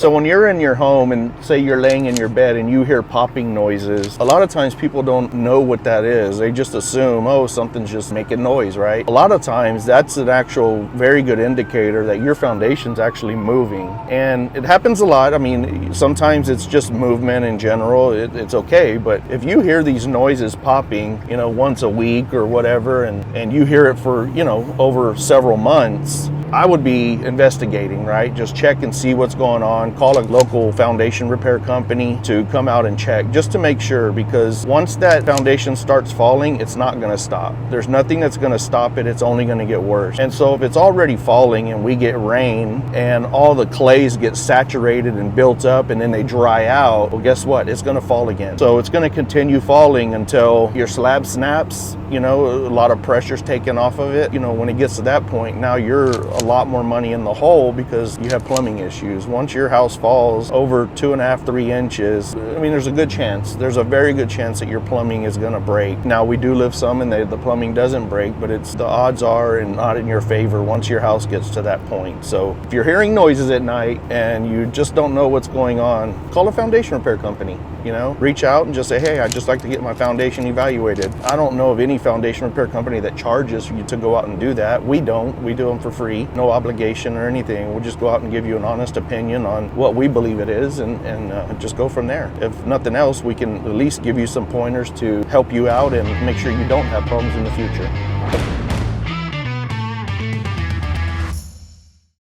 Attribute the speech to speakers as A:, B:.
A: So when you're in your home and say you're laying in your bed and you hear popping noises, a lot of times people don't know what that is. They just assume, oh, something's just making noise, right? A lot of times that's an actual very good indicator that your foundation's actually moving. And it happens a lot. I mean, sometimes it's just movement in general. It's okay. But if you hear these noises popping, once a week or whatever, and you hear it for, over several months, I would be investigating, right? Just check and see what's going on. Call a local foundation repair company to come out and check just to make sure, because once that foundation starts falling, it's not going to stop. There's nothing that's going to stop it. It's only going to get worse. And so if it's already falling and we get rain and all the clays get saturated and built up and then they dry out, well, guess what? It's going to fall again. So it's going to continue falling until your slab snaps, a lot of pressure's taken off of it. When it gets to that point, now you're a lot more money in the hole because you have plumbing issues. Once your house falls over 2.5, 3 inches, there's a good chance. There's a very good chance that your plumbing is going to break. Now, we do live some and the plumbing doesn't break, but the odds are not in your favor once your house gets to that point. So if you're hearing noises at night and you just don't know what's going on, call a foundation repair company. Reach out and just say, hey, I'd just like to get my foundation evaluated. I don't know of any foundation repair company that charges you to go out and do that. We don't. We do them for free. No obligation or anything. We'll just go out and give you an honest opinion on what we believe it is and just go from there. If nothing else, we can at least give you some pointers to help you out and make sure you don't have problems in the future.